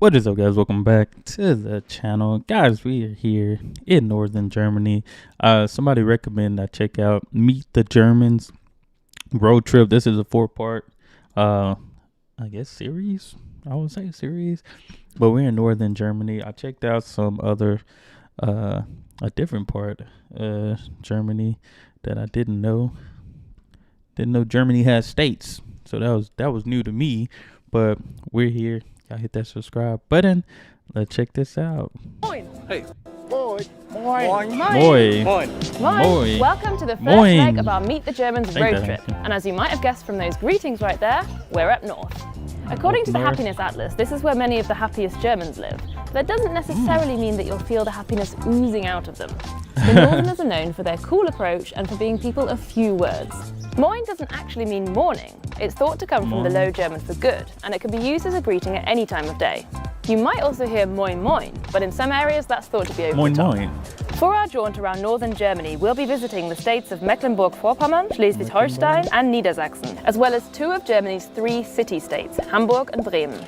What is up, guys? Welcome back to the channel. Guys, we are here in northern Germany. Somebody recommended I check out Meet the Germans road trip. This is a 4-part I guess series. I would say series. But we're in northern Germany. I checked out some other a different part Germany that I didn't know. Didn't know Germany has states. So that was new to me. But we're here. Y'all hit that subscribe button. Let's check this out. Moin. Hey. Moin. Moin. Moi. Moin. Moin. Welcome to the first Moin. leg of our Meet the Germans Thank road you. trip. And as you might have guessed from those greetings right there, we're up north. According to the North. Happiness Atlas, this is where many of the happiest Germans live. But that doesn't necessarily mean that you'll feel the happiness oozing out of them. The Northerners are known for their cool approach and for being people of few words. Moin doesn't actually mean morning. It's thought to come from the Low German for good, and it can be used as a greeting at any time of day. You might also hear moin moin, but in some areas that's thought to be over Moin the top. moin. For our jaunt around northern Germany, we'll be visiting the states of Mecklenburg-Vorpommern, Schleswig-Holstein and Niedersachsen, as well as 2 of Germany's 3 city-states, Hamburg and Bremen.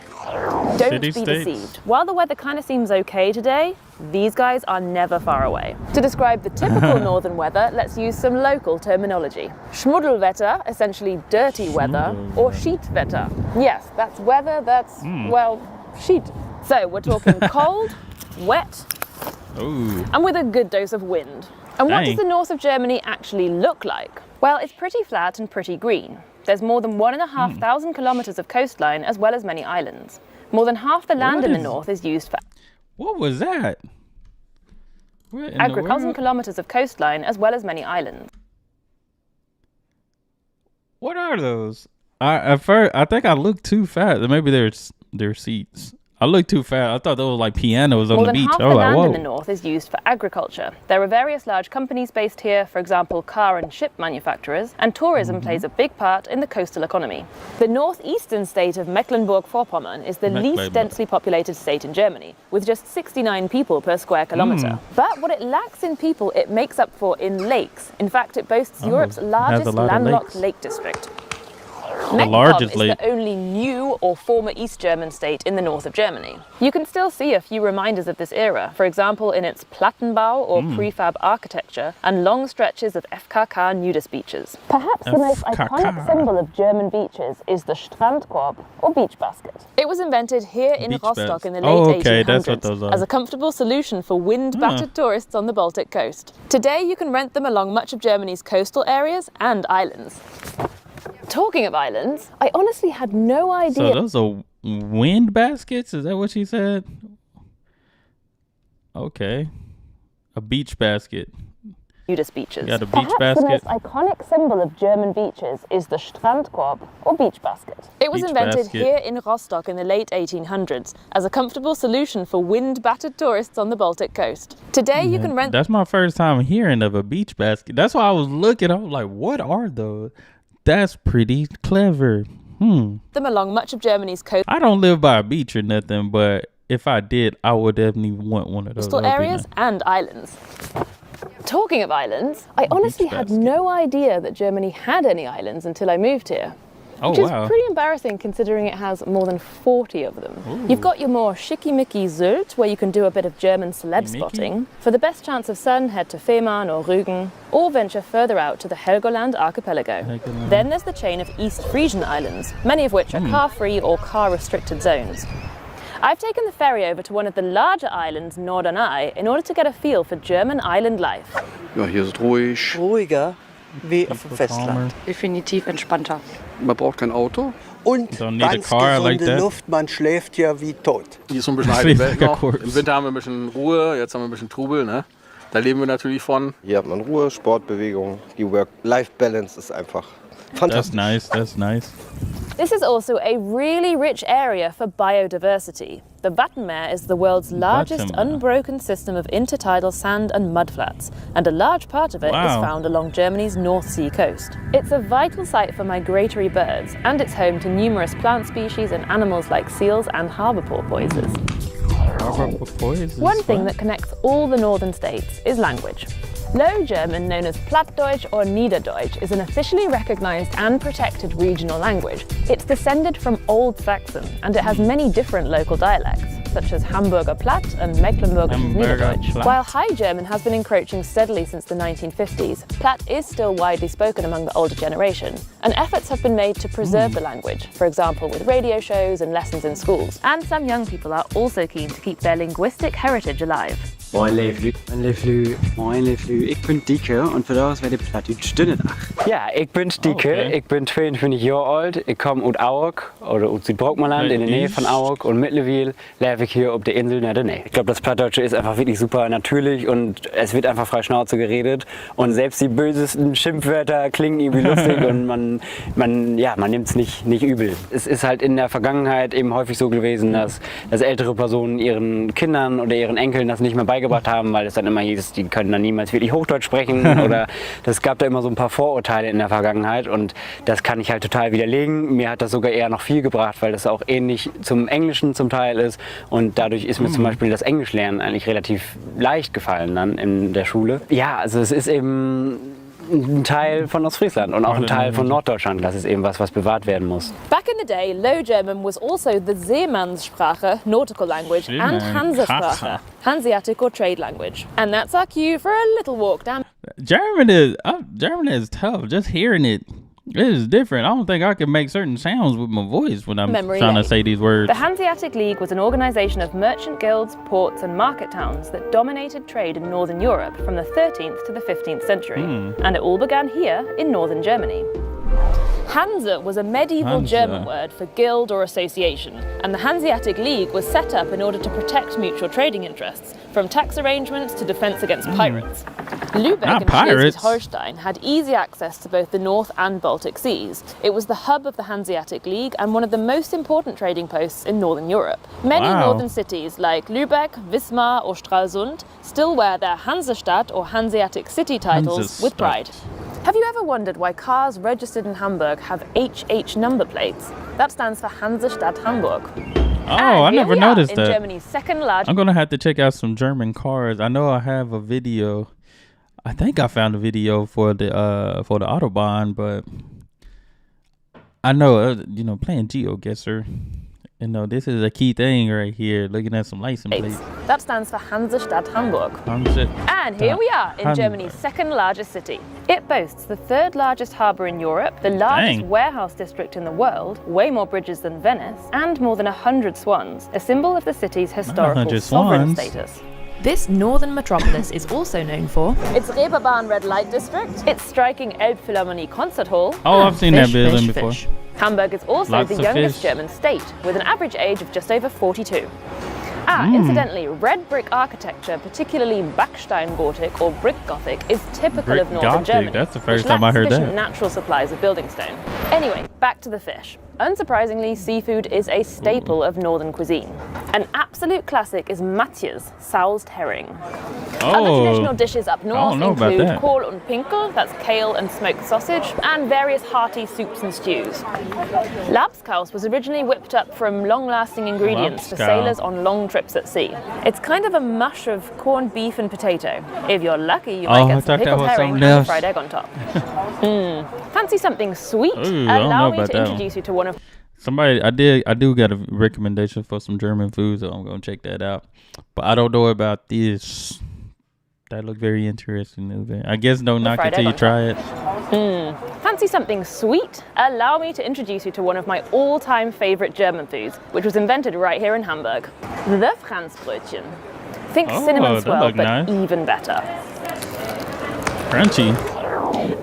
Don't be City-states? deceived. While the weather kind of seems okay today, these guys are never far away. To describe the typical northern weather, let's use some local terminology. Schmuddelwetter, essentially dirty weather, or Schietwetter. Yes, that's weather that's, well, sheet. So we're talking cold, wet, Ooh. and with a good dose of wind. And what Dang. does the north of Germany actually look like? Well, it's pretty flat and pretty green. There's more than 1,500 kilometers of coastline as well as many islands. More than half the land in the north is used for What was that? What in the agricultural world? kilometers of coastline as well as many islands. What are those? At first, I think I looked too fast. Maybe they're seats. I looked too fast. I thought those were like pianos on More the than beach. half I the was like, land in the whoa. north is used for agriculture. There are various large companies based here, for example, car and ship manufacturers, and tourism plays a big part in the coastal economy. The northeastern state of Mecklenburg-Vorpommern is the least Mecklenburg. densely populated state in Germany, with just 69 people per square kilometre. But what it lacks in people, it makes up for in lakes. In fact, it boasts Europe's it has a largest lot of landlocked lakes. lake district. The Mecklenburg largest is lake. the only new or former East German state in the north of Germany. You can still see a few reminders of this era, for example in its Plattenbau or prefab architecture and long stretches of FKK nudist beaches. Perhaps the most FKK. iconic symbol of German beaches is the Strandkorb or beach basket. It was invented here in Beach Rostock basket. in the late Oh, 1800s okay, that's what those are. as a comfortable solution for wind-battered tourists on the Baltic coast. Today you can rent them along much of Germany's coastal areas and islands. Talking of islands, I honestly had no idea. So those are wind baskets? Is that what she said? Okay. A beach basket. Nudist beaches. Got a beach Perhaps the basket. most iconic symbol of German beaches is the Strandkorb or beach basket. It was Beach invented basket. here in Rostock in the late 1800s as a comfortable solution for wind-battered tourists on the Baltic coast. Today you can rent That's my first time hearing of a beach basket. That's why I was looking. I was like, what are those? That's pretty clever. them along much of Germany's I don't live by a beach or nothing, but if I did, I would definitely want one of those. coastal That'd be areas nice. and islands. Talking of islands, I honestly had basket. no idea that Germany had any islands until I moved here. Oh, Which is wow. pretty embarrassing considering it has more than 40 of them. You've got your more schickimicki Sylt, where you can do a bit of German celeb Schickimicki? spotting. For the best chance of sun, head to Fehmarn or Rügen, or venture further out to the Helgoland archipelago. Helgoland. Then there's the chain of East Frisian islands, many of which are car-free or car-restricted zones. I've taken the ferry over to one of the larger islands, Norderney, in order to get a feel for German island life. Ja, hier ist ruhig. Ruhiger wie auf dem Festland. Definitiv entspannter. Man braucht kein Auto. Und Don't need a ganz car gesunde like that. Luft, man schläft ja wie tot. Hier ist so ein bisschen Sleep alte Welt like a noch. corpse. Im Winter haben wir ein bisschen Ruhe, jetzt haben wir ein bisschen Trubel. Ne? Da leben wir natürlich von. Hier hat man Ruhe, Sportbewegung. Die Work-Life-Balance ist einfach That's fantastisch. nice. That's nice. This is also a really rich area for biodiversity. The Wattenmeer is the world's largest Wattenmeer. unbroken system of intertidal sand and mudflats, and a large part of it is Wow. found along Germany's North Sea coast. It's a vital site for migratory birds, and it's home to numerous plant species and animals like seals and harbour porpoises. One thing that connects all the northern states is language. Low German, known as Plattdeutsch or Niederdeutsch, is an officially recognized and protected regional language. It's descended from Old Saxon, and it has many different local dialects. such as Hamburger Platt and Mecklenburgisches Niederdeutsch. Platt. While High German has been encroaching steadily since the 1950s, Platt is still widely spoken among the older generation, and efforts have been made to preserve the language, for example with radio shows and lessons in schools. And some young people are also keen to keep their linguistic heritage alive. Moin Leeflu. Moin Leeflu. Moin Leeflu. Ik ben Dieke en vandaag werd de Plattdeutsch Dünnedag. Ja, ik ben Dieke. Okay. Ik ben 22 jaar alt. Ik kom uit Auwok oder uit Südbrockmanland in der Nähe von Auwok und mittlerweile lebe ich hier auf der Insel in der Nähe. Ich glaube, das Plattdeutsche ist einfach wirklich super natürlich und es wird einfach frei Schnauze geredet und selbst die bösesten Schimpfwörter klingen irgendwie lustig und man nimmt es nicht übel. Es ist halt in der Vergangenheit eben häufig so gewesen, dass ältere Personen ihren Kindern oder ihren Enkeln das nicht mehr beigebracht haben, weil es dann immer hieß, die können dann niemals wirklich Hochdeutsch sprechen oder das gab da immer so ein paar Vorurteile in der Vergangenheit und das kann ich halt total widerlegen. Mir hat das sogar eher noch viel gebracht, weil das auch ähnlich zum Englischen zum Teil ist und dadurch ist mir zum Beispiel das Englischlernen eigentlich relativ leicht gefallen dann in der Schule. Ja, also es ist eben ein Teil von Ostfriesland und auch ein Teil von Norddeutschland. Das ist eben was bewahrt werden muss. Back in the day, Low German was also the Seemannssprache, nautical language, and Hansasprache, Hanseatic or trade language. And that's our cue for a little walk down. German is tough. Just hearing it is different. I don't think I can make certain sounds with my voice when I'm Memory trying lane. to say these words. The Hanseatic League was an organisation of merchant guilds, ports and market towns that dominated trade in Northern Europe from the 13th to the 15th century. And it all began here in Northern Germany. Hanse was a medieval Hanse. German word for guild or association, and the Hanseatic League was set up in order to protect mutual trading interests, from tax arrangements to defence against pirates. Lübeck Not and pirates. Schleswig-Holstein had easy access to both the North and Baltic seas. It was the hub of the Hanseatic League and one of the most important trading posts in Northern Europe. Many Wow. northern cities like Lübeck, Wismar or Stralsund still wear their Hansestadt or Hanseatic city titles with pride. Have you ever wondered why cars registered in Hamburg have HH number plates? That stands for Hansestadt Hamburg. Oh, I never noticed in that. Germany's second largest. I'm gonna have to check out some German cars. I know I have a video. I think I found a video for the Autobahn, but I know playing GeoGuessr. This is a key thing right here. Looking at some license plates. That stands for Hansestadt Hamburg. Hansestadt. And here we are in Hamburg. Germany's second largest city. It boasts the third largest harbour in Europe, the largest Dang. warehouse district in the world, way more bridges than Venice, and more than 100 swans, a symbol of the city's historical 100 sovereign swans. status. This northern metropolis is also known for its Reeperbahn Red Light District, its striking Elbphilharmonie concert hall. Oh, and I've seen that fish, building fish, before. fish. Hamburg is also Lots the of youngest fish. German state, with an average age of just over 42. Incidentally, red brick architecture, particularly Backstein Gothic or brick Gothic, is typical Brick of northern Gothic, Germany. that's the first which time I lacks heard sufficient that. natural supplies of building stone. Anyway, back to the fish. Unsurprisingly, seafood is a staple of northern cuisine. An absolute classic is Matjes, soused herring. Other traditional dishes up north know about include that. Kohl und Pinkel, that's kale and smoked sausage, and various hearty soups and stews. Labskaus was originally whipped up from long-lasting ingredients for Labskaus. sailors on long trips at sea. It's kind of a mush of corned beef and potato. If you're lucky, you might I get some thought that pickled was herring something and a else. fried egg on top. Fancy something sweet? Ooh, I don't Allow know me about to that one. introduce you to one of I do got a recommendation for some German food, so I'm gonna check that out. But I don't know about this. That looked very interesting. I guess don't knock fried it till egg you on try it. Fancy something sweet? Allow me to introduce you to one of my all-time favorite German foods, which was invented right here in Hamburg. The Franzbrötchen. Think Oh, cinnamon that swirl, look but nice. even better. Crunchy.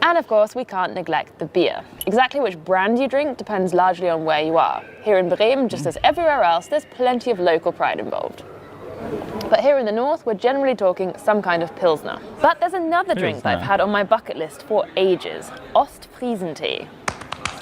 And of course, we can't neglect the beer. Exactly which brand you drink depends largely on where you are. Here in Bremen, just as everywhere else, there's plenty of local pride involved. But here in the north, we're generally talking some kind of Pilsner. But there's another drink that I've Pilsner. had on my bucket list for ages. Ostfriesentee.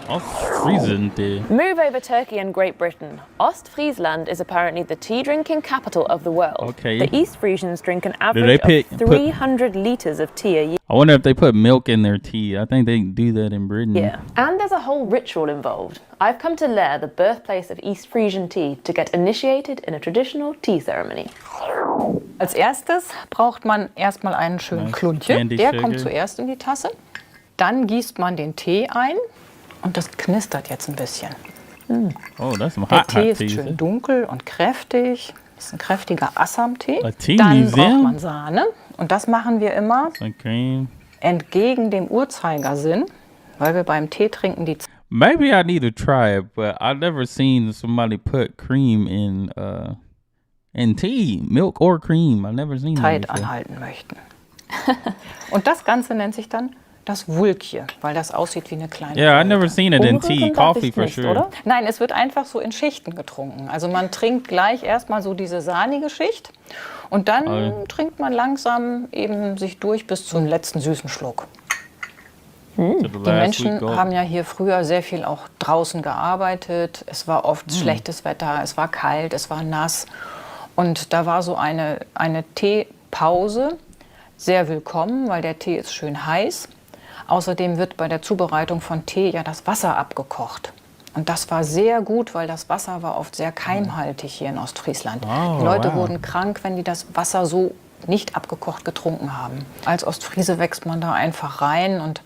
Ostfriesentee. Move over Turkey and Great Britain. Ostfriesland is apparently the tea drinking capital of the world. Okay. The East Frisians drink an they average put- of 300 litres of tea a year. I wonder if they put milk in their tea. I think they do that in Britain. Yeah. And there's a whole ritual involved. I've come to Leer, the birthplace of East Frisian tea, to get initiated in a traditional tea ceremony. Als erstes braucht man erstmal einen schönen Nice. Kluntje. Candy Der sugar. kommt zuerst in die Tasse. Dann gießt man den Tee ein und das knistert jetzt ein bisschen. Oh, that's some Der hot Tee ist tea. schön dunkel und kräftig. ist ein kräftiger Assam-Tee. A tea Dann museum? braucht man Sahne. Und das machen wir immer Some cream. entgegen dem Uhrzeigersinn, weil wir beim Tee trinken die Maybe I need to try it, but I've never seen somebody put cream in tea, milk or cream. I've never seen that Zeit before. anhalten möchten. Und das Ganze nennt sich dann das Wulkje, weil das aussieht wie eine kleine Yeah, I've Wolke. never seen it in tea. Umrühren darf Coffee ich for nicht, sure. oder? Nein, es wird einfach so in Schichten getrunken. Also man trinkt gleich erstmal so diese sahnige Schicht und dann trinkt man langsam eben sich durch bis zum letzten süßen Schluck. To the Die last Menschen sweet gulp. haben ja hier früher sehr viel auch draußen gearbeitet. Es war oft schlechtes Wetter, es war kalt, es war nass. Und da war so eine Teepause sehr willkommen, weil der Tee ist schön heiß. Außerdem wird bei der Zubereitung von Tee ja das Wasser abgekocht. Und das war sehr gut, weil das Wasser war oft sehr keimhaltig hier in Ostfriesland. Oh, Die Leute wow. wurden krank, wenn die das Wasser so nicht abgekocht getrunken haben. Als Ostfriese wächst man da einfach rein und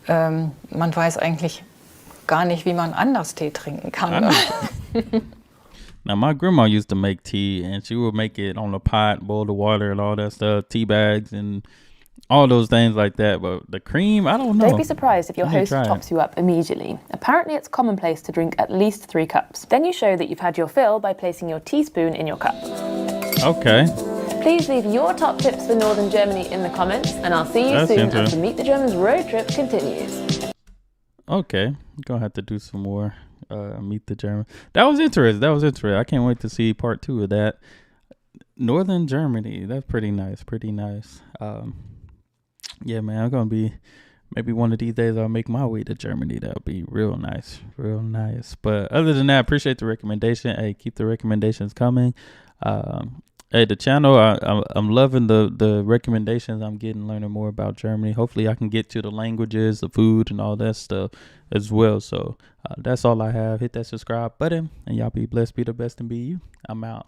man weiß eigentlich gar nicht, wie man anders Tee trinken kann. Now, my grandma used to make tea, and she would make it on the pot, boil the water and all that stuff, tea bags and all those things like that. But the cream, I don't know. Don't be surprised if your I need host to try it. tops you up immediately. Apparently, it's commonplace to drink at least 3 cups. Then you show that you've had your fill by placing your teaspoon in your cup. Okay. Please leave your top tips for Northern Germany in the comments, and I'll see you That's soon as interesting. the Meet the Germans road trip continues. Okay. Gonna have to do some more. Meet the German. That was interesting. I can't wait to see part 2 of that. Northern Germany. That's pretty nice. Yeah, man. I'm gonna be. Maybe one of these days I'll make my way to Germany. That'll be real nice. But other than that, appreciate the recommendation. Hey, keep the recommendations coming. Hey, the channel, I'm loving the recommendations I'm getting, learning more about Germany. Hopefully I can get to the languages, the food, and all that stuff as well. So that's all I have. Hit that subscribe button, and y'all be blessed, be the best, and be you. I'm out.